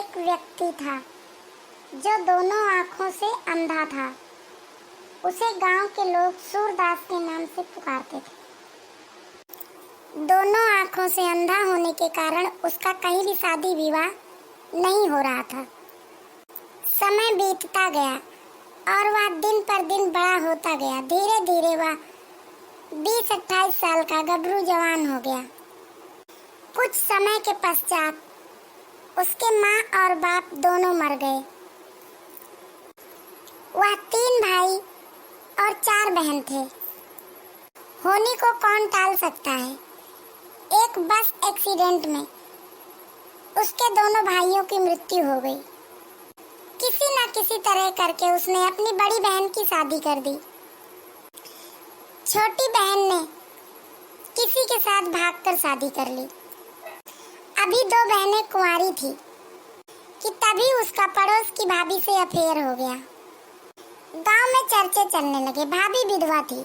एक व्यक्ति था जो दोनों आंखों से अंधा था। उसे गांव के लोग सूरदास के नाम से पुकारते थे। दोनों आंखों से अंधा होने के कारण उसका कहीं भी शादी विवाह नहीं हो रहा था। समय बीतता गया और वह दिन पर दिन बड़ा होता गया। धीरे धीरे वह 20-28 साल का गबरू जवान हो गया। कुछ समय के पश्चात उसके माँ और बाप दोनों मर गए। वह 3 भाई और 4 बहन थे। होनी को कौन टाल सकता है। एक बस एक्सीडेंट में उसके दोनों भाइयों की मृत्यु हो गई। किसी न किसी तरह करके उसने अपनी बड़ी बहन की शादी कर दी। छोटी बहन ने किसी के साथ भागकर शादी कर ली। अभी 2 बहनें कुंवारी थी कि तभी उसका पड़ोस की भाभी से अफेयर हो गया। गांव में चर्चे चलने लगे। भाभी विधवा थी।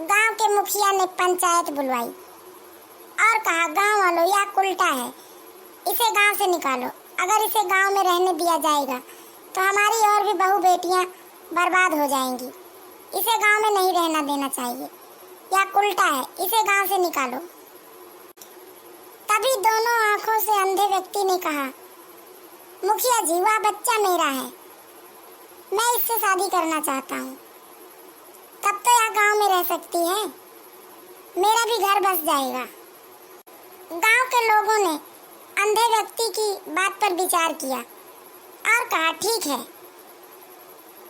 गांव के मुखिया ने पंचायत बुलवाई और कहा, गांव वालों यह उल्टा है, इसे गांव से निकालो। अगर इसे गांव में रहने दिया जाएगा तो हमारी और भी बहू बेटियां बर्बाद हो जाएंगी। इसे गांव में नहीं रहना देना चाहिए। यह उल्टा है, इसे गांव से निकालो। तभी दोनों आंखों से अंधे व्यक्ति ने कहा, मुखिया जी वह बच्चा मेरा है, मैं इससे शादी करना चाहता हूँ। तब तो यह गांव में रह सकती है, मेरा भी घर बस जाएगा। गांव के लोगों ने अंधे व्यक्ति की बात पर विचार किया और कहा, ठीक है,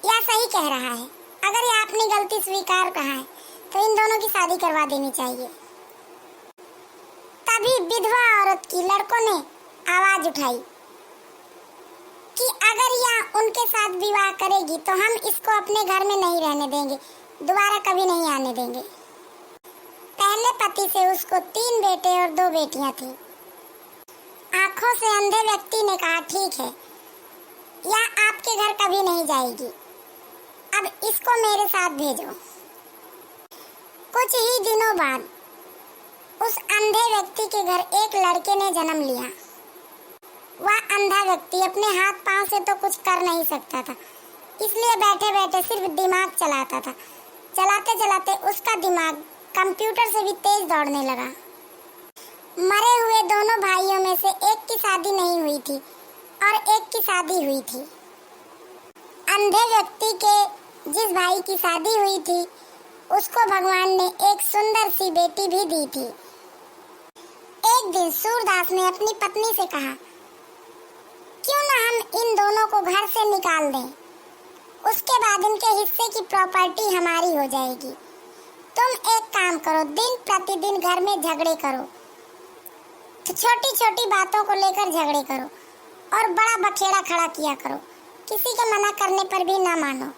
यह सही कह रहा है। अगर यह अपनी गलती स्वीकार कहा है तो इन दोनों की शादी करवा देनी चाहिए। तभी विधवा औरत की लड़कों ने आवाज उठाई कि अगर यह उनके साथ विवाह करेगी तो हम इसको अपने घर में नहीं रहने देंगे, दोबारा कभी नहीं आने देंगे। पहले पति से उसको 3 बेटे और 2 बेटियां थी। आंखों से अंधे व्यक्ति ने कहा, ठीक है, यह आपके घर कभी नहीं जाएगी, अब इसको मेरे साथ भेजो। कुछ ही दिनों बाद उस अंधे व्यक्ति के घर एक लड़के ने जन्म लिया। वह अंधा व्यक्ति अपने हाथ पांव से तो कुछ कर नहीं सकता था, इसलिए बैठे बैठे सिर्फ दिमाग चलाता था। चलाते चलाते उसका दिमाग कंप्यूटर से भी तेज दौड़ने लगा। मरे हुए दोनों भाइयों में से एक की शादी नहीं हुई थी और एक की शादी हुई थी। अंधे व्यक्ति के जिस भाई की शादी हुई थी उसको भगवान ने एक सुंदर सी बेटी भी दी थी। एक दिन सूरदास ने अपनी पत्नी से कहा, क्यों ना हम इन दोनों को घर से निकाल दें, उसके बाद इनके हिस्से की प्रॉपर्टी हमारी हो जाएगी। तुम एक काम करो, दिन प्रतिदिन घर में झगड़े करो, छोटी छोटी बातों को लेकर झगड़े करो और बड़ा बखेड़ा खड़ा किया करो। किसी के मना करने पर भी ना मानो।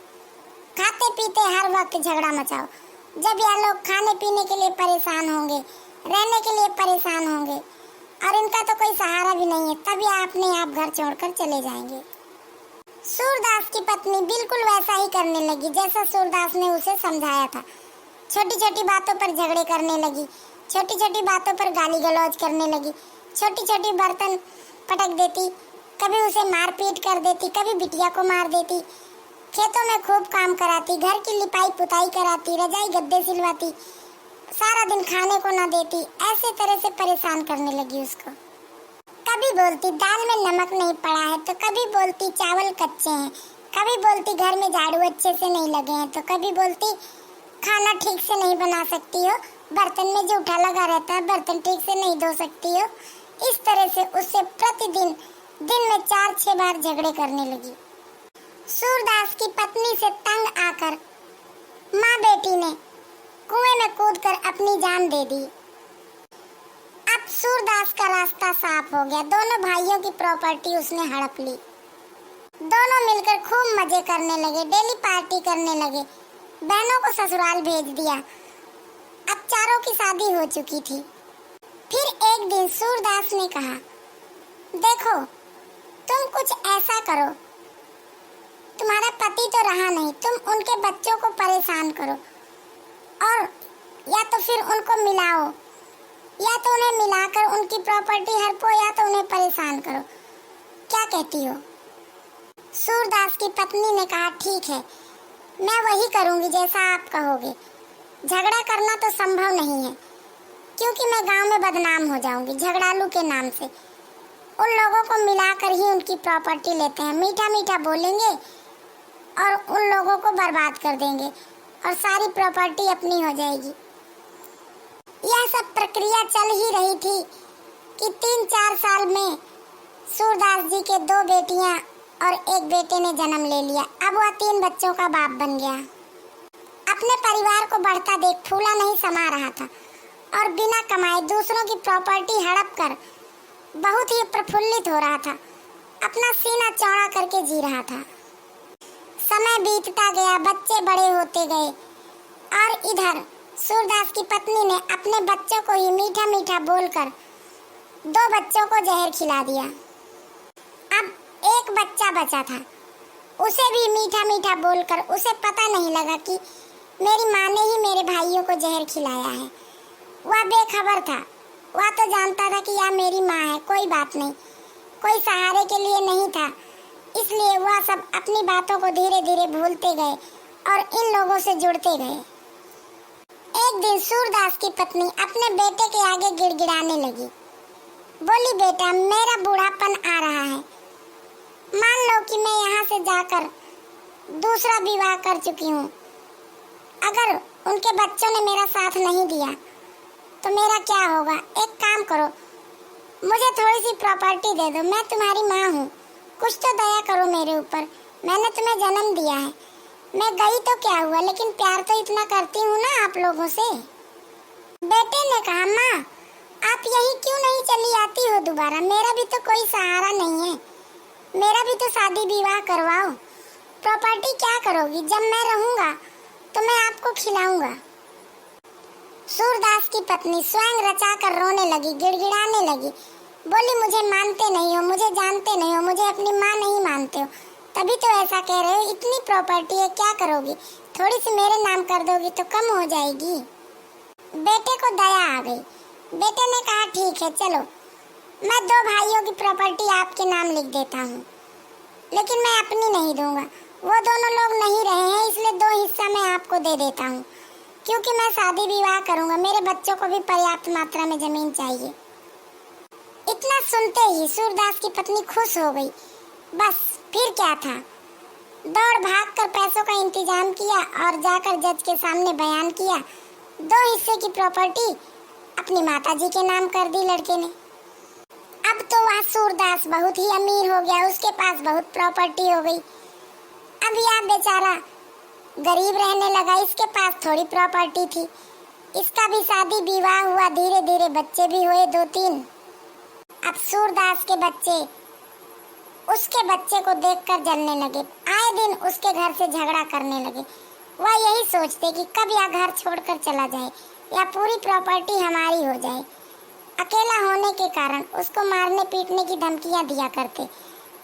खाते पीते हर वक्त झगड़ा मचाओ। जब यह लोग खाने पीने के लिए परेशान होंगे, रहने के लिए परेशान होंगे और इनका तो कोई सहारा भी नहीं है, तभी अपने आप घर छोड़कर चले जाएंगे। सूरदास की पत्नी बिल्कुल वैसा ही करने लगी जैसा सूरदास ने उसे समझाया था। छोटी छोटी बातों पर झगड़े करने लगी, छोटी छोटी बातों पर गाली गलौज करने लगी, छोटी छोटी बर्तन पटक देती, कभी उसे मार पीट कर देती, कभी बिटिया को मार देती, खेतों में खूब काम कराती, घर की लिपाई पुताई कराती, रजाई गद्दे सिलवाती, सारा दिन खाने को ना देती। ऐसे तरह से परेशान करने लगी उसको। कभी बोलती दाल में नमक नहीं पड़ा है, तो कभी बोलती चावल कच्चे हैं, कभी बोलती घर में झाड़ू अच्छे से नहीं लगे हैं, तो कभी बोलती खाना ठीक से नहीं बना सकती हो, बर्तन में जूठा लगा रहता है, बर्तन ठीक से नहीं धो सकती हो। इस तरह से उससे प्रतिदिन दिन में 4-6 बार झगड़े करने लगी। सूरदास की पत्नी से तंग आकर माँ बेटी ने कुएं में कूदकर अपनी जान दे दी। अब सूरदास का रास्ता साफ हो गया। दोनों भाइयों की प्रॉपर्टी उसने हड़प ली। दोनों मिलकर खूब मजे करने लगे, डेली पार्टी करने लगे, बहनों को ससुराल भेज दिया। अब चारों की शादी हो चुकी थी। फिर एक दिन सूरदास ने कहा, देखो तुम कुछ ऐसा करो, तुम्हारा पति तो रहा नहीं, तुम उनके बच्चों को परेशान करो और या तो फिर उनको मिलाओ, या तो उन्हें मिलाकर उनकी प्रॉपर्टी हड़पो, या तो उन्हें परेशान करो। क्या कहती हो? सूरदास की पत्नी ने कहा, ठीक है, मैं वही करूंगी जैसा आप कहोगे। झगड़ा करना तो संभव नहीं है, क्योंकि मैं गांव में बदनाम हो जाऊंगी झगड़ालू के नाम से। उन लोगों को मिलाकर ही उनकी प्रॉपर्टी लेते हैं, मीठा मीठा बोलेंगे और उन लोगों को बर्बाद कर देंगे और सारी प्रॉपर्टी अपनी हो जाएगी। यह सब प्रक्रिया चल ही रही थी कि 3-4 साल में सूरदास जी के 2 बेटियां और 1 बेटे ने जन्म ले लिया। अब वह 3 बच्चों का बाप बन गया। अपने परिवार को बढ़ता देख फूला नहीं समा रहा था और बिना कमाए दूसरों की प्रॉपर्टी हड़प कर बहुत ही प्रफुल्लित हो रहा था, अपना सीना चौड़ा करके जी रहा था। समय बीतता गया, बच्चे बड़े होते गए और इधर सूरदास की पत्नी ने अपने बच्चों को ही मीठा मीठा बोलकर 2 बच्चों को जहर खिला दिया। अब 1 बच्चा बचा था, उसे भी मीठा मीठा बोलकर उसे पता नहीं लगा कि मेरी माँ ने ही मेरे भाइयों को जहर खिलाया है। वह बेखबर था, वह तो जानता था कि यह मेरी माँ है, कोई बात नहीं, कोई सहारे के लिए नहीं था। इसलिए वह सब अपनी बातों को धीरे धीरे भूलते गए और इन लोगों से जुड़ते गए। एक दिन सूरदास की पत्नी अपने बेटे के आगे गिड़गिड़ाने लगी। बोली, बेटा, मेरा बूढ़ापन आ रहा है। मान लो कि मैं यहाँ से जाकर दूसरा विवाह कर चुकी हूँ। अगर उनके बच्चों ने मेरा साथ नहीं दिया तो मेरा क्या होगा? एक काम करो, मुझे थोड़ी सी प्रॉपर्टी दे दो, मैं तुम्हारी माँ हूँ, कुछ तो दया करो मेरे ऊपर, मैंने तुम्हें जन्म दिया है। मैं गई तो क्या हुआ, लेकिन प्यार तो इतना करती हूँ ना आप लोगों से। बेटे ने कहा, माँ, आप यही क्यों नहीं चली आती हो दोबारा? मेरा भी तो कोई सहारा नहीं है, मेरा भी तो शादी विवाह करवाओ। प्रॉपर्टी क्या करोगी? जब मैं रहूंगा तो मैं आपको खिलाऊंगा। सूरदास की पत्नी स्वयं रचा कर रोने लगी, गिड़गिड़ाने लगी। बोली, मुझे मानते नहीं हो, मुझे जानते नहीं हो, मुझे अपनी माँ नहीं मानते हो, तभी तो ऐसा कह रहे हो। इतनी प्रॉपर्टी है, क्या करोगी? थोड़ी सी मेरे नाम कर दोगी तो कम हो जाएगी। बेटे को दया आ गई। बेटे ने कहा, ठीक है, चलो, मैं 2 भाइयों की प्रॉपर्टी आपके नाम लिख देता हूँ, लेकिन मैं अपनी नहीं दूंगा। वो दोनों लोग नहीं रहे हैं, इसलिए 2 हिस्सा मैं आपको दे देता हूँ, क्योंकि मैं शादी विवाह करूंगा, मेरे बच्चों को भी पर्याप्त मात्रा में जमीन चाहिए। इतना सुनते ही सूरदास की पत्नी खुश हो गई। बस फिर क्या था, दौड़ भाग कर पैसों का इंतजाम किया और जाकर जज के सामने बयान किया। 2 हिस्से की प्रॉपर्टी अपनी माताजी के नाम कर दी लड़के ने। अब तो वह सूरदास बहुत ही अमीर हो गया, उसके पास बहुत प्रॉपर्टी हो गई। अब यह बेचारा गरीब रहने लगा, इसके पास थोड़ी प्रॉपर्टी थी। इसका भी शादी विवाह हुआ, धीरे धीरे बच्चे भी हुए 2-3। अब सूरदास के बच्चे उसके बच्चे को देखकर जलने लगे, आए दिन उसके घर से झगड़ा करने लगे। वह यही सोचते कि कब यह घर छोड़कर चला जाए या पूरी प्रॉपर्टी हमारी हो जाए। अकेला होने के कारण उसको मारने पीटने की धमकियां दिया करते।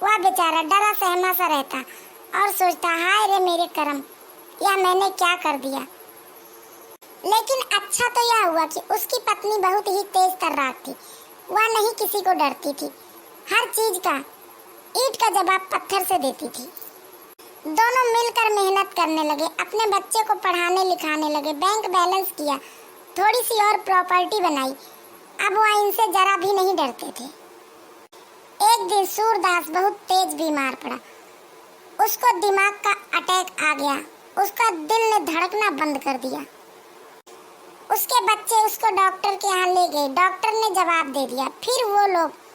वह बेचारा डरा सहमा सा रहता और सोचता, हाय रे मेरे कर्म, यह मैंने क्या कर दिया। लेकिन अच्छा तो यह हुआ कि उसकी पत्नी बहुत ही तेज तर्राक थी। वह नहीं किसी को डरती थी, हर चीज का ईंट का जवाब पत्थर से देती थी। दोनों मिलकर मेहनत करने लगे, अपने बच्चे को पढ़ाने लिखाने लगे, बैंक बैलेंस किया, थोड़ी सी और प्रॉपर्टी बनाई। अब वह इनसे जरा भी नहीं डरते थे। एक दिन सूरदास बहुत तेज बीमार पड़ा। उसको दिमाग का अटैक आ गया, उसका दिल ने धड़कना बंद कर दिया। उसके बच्चे उसको डॉक्टर के यहाँ ले गए। डॉक्टर ने जवाब दे दिया। फिर वो लोग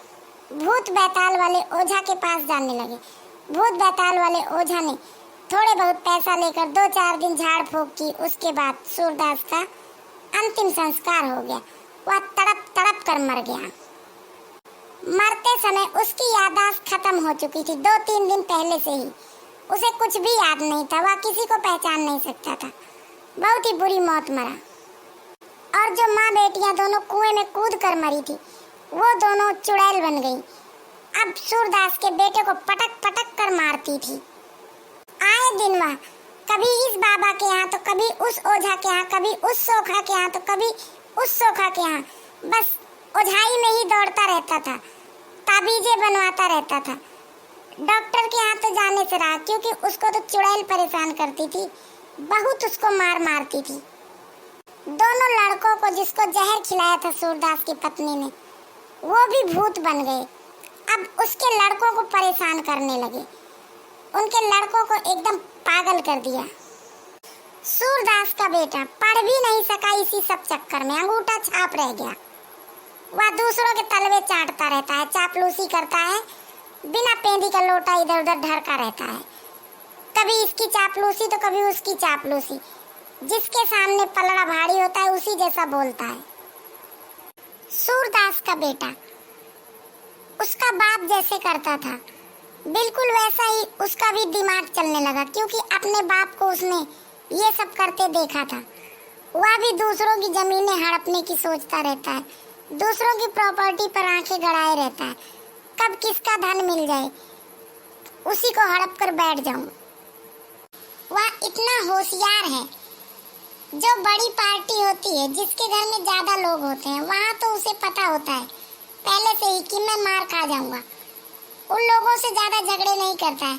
भूत बैताल वाले ओझा के पास जाने लगे। भूत बैताल वाले ओझा ने थोड़े बहुत पैसा लेकर 2-4 दिन झाड़ फूक की। उसके बाद सूरदास का अंतिम संस्कार हो गया। वह तड़प तड़प कर मर गया। मरते समय उसकी याददाश्त खत्म हो चुकी थी। 2-3 दिन पहले से ही उसे कुछ भी याद नहीं था। वह किसी को पहचान नहीं सकता था। बहुत ही बुरी मौत मरा। और जो माँ बेटियां दोनों कुएं में कूद कर मरी थी, वो दोनों चुड़ैल बन गई। अब सूरदास के बेटे को पटक पटक कर मारती थी। आए दिन वह कभी इस बाबा के यहाँ तो कभी उस ओझा के यहाँ, कभी उस सोखा के यहाँ तो कभी उस सोखा के यहाँ, बस ओझाई में ही दौड़ता रहता था, ताबीजें बनवाता रहता था। डॉक्टर के यहाँ तो जाने से रहा, क्योंकि उसको तो चुड़ैल परेशान करती थी, बहुत उसको मार मारती थी। दोनों लड़कों को जिसको जहर खिलाया था सूरदास की पत्नी ने, वो भी भूत बन गए। अब उसके लड़कों को परेशान करने लगे, उनके लड़कों को एकदम पागल कर दिया। सूरदास का बेटा पढ़ भी नहीं सका, इसी सब चक्कर में अंगूठा छाप रह गया। वह दूसरों के तलवे चाटता रहता है, चापलूसी करता है, बिना पेंदी का लोटा इधर उधर ढरका रहता है। कभी इसकी चापलूसी तो कभी उसकी चापलूसी, जिसके सामने पलड़ा भारी होता है उसी जैसा बोलता है। सूरदास का बेटा उसका बाप जैसे करता था, बिल्कुल वैसा ही उसका भी दिमाग चलने लगा, क्योंकि अपने बाप को उसने ये सब करते देखा था। वह भी दूसरों की जमीनें हड़पने की सोचता रहता है, दूसरों की प्रॉपर्टी पर आंखें गड़ाए रहता है, कब किसका धन मिल जाए उसी को हड़प कर बैठ जाऊं। वह इतना होशियार है, जो बड़ी पार्टी होती है, जिसके घर में ज्यादा लोग होते हैं, वहां तो उसे पता होता है पहले से ही कि मैं मार खा जाऊंगा। उन लोगों से ज्यादा झगड़े नहीं करता है।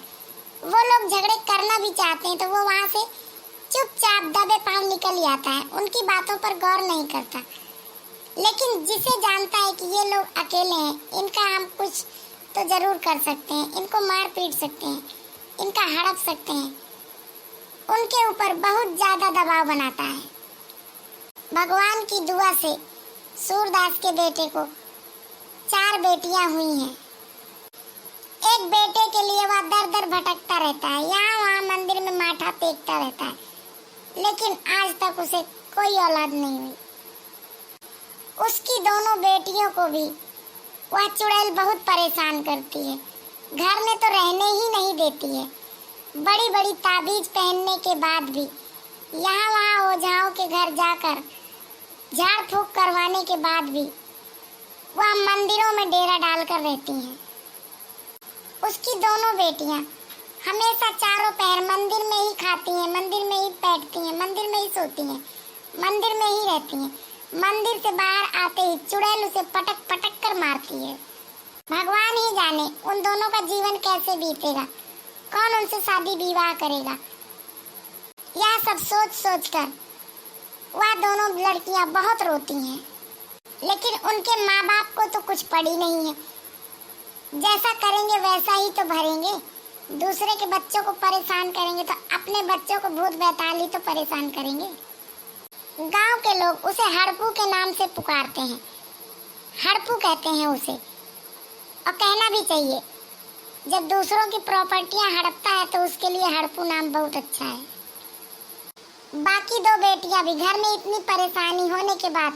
वो लोग झगड़े करना भी चाहते हैं तो वो वहां से चुपचाप दबे पांव निकल आता है, उनकी बातों पर गौर नहीं करता। लेकिन जिसे जानता है कि ये लोग अकेले हैं, इनका हम कुछ तो जरूर कर सकते हैं, इनको मार पीट सकते हैं, इनका हड़प सकते हैं, उनके ऊपर बहुत ज्यादा दबाव बनाता है। भगवान की दुआ से सूरदास के बेटे को 4 बेटियां हुई हैं। एक बेटे के लिए वह दर दर भटकता रहता है, यहाँ वहाँ मंदिर में माथा टेकता रहता है, लेकिन आज तक उसे कोई औलाद नहीं हुई। उसकी दोनों बेटियों को भी वह चुड़ैल बहुत परेशान करती है, घर में तो रहने ही नहीं देती है। बड़ी बड़ी ताबीज पहनने के बाद भी, यहाँ वहाँ ओझाओं के घर जाकर झाड़ फूक करवाने के बाद भी वह मंदिरों में डेरा डालकर रहती हैं। उसकी दोनों बेटियां हमेशा चारों पहर मंदिर में ही खाती हैं, मंदिर में ही बैठती हैं, मंदिर में ही सोती हैं, मंदिर में ही रहती हैं। मंदिर से बाहर आते ही चुड़ैल उसे पटक पटक कर मारती है। भगवान ही जाने उन दोनों का जीवन कैसे बीतेगा, कौन उनसे शादी विवाह करेगा। यह सब सोच सोच कर वह दोनों लड़कियां बहुत रोती हैं, लेकिन उनके माँ बाप को तो कुछ पड़ी नहीं है। जैसा करेंगे वैसा ही तो भरेंगे। दूसरे के बच्चों को परेशान करेंगे तो अपने बच्चों को भूत बैताली तो परेशान करेंगे। गांव के लोग उसे हड़पू के नाम से पुकारते हैं, हड़पू कहते हैं उसे, और कहना भी चाहिए। जब दूसरों की प्रॉपर्टियां हड़पता है तो उसके लिए हड़पू नाम बहुत अच्छा है। बाकी 2 बेटियां भी घर में इतनी परेशानी होने के बाद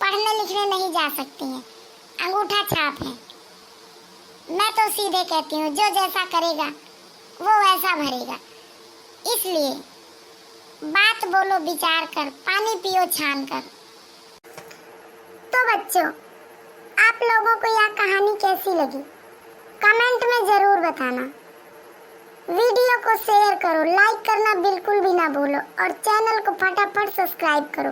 पढ़ने लिखने नहीं जा सकती हैं, अंगूठा छाप है। मैं तो सीधे कहती हूँ, जो जैसा करेगा वो वैसा भरेगा। इसलिए बात बोलो विचार कर, पानी पियो छान कर। तो बच्चों, आप लोगों को यह कहानी कैसी लगी कमेंट में जरूर बताना। वीडियो को शेयर करो, लाइक करना बिल्कुल भी ना भूलो, और चैनल को फटाफट सब्सक्राइब करो।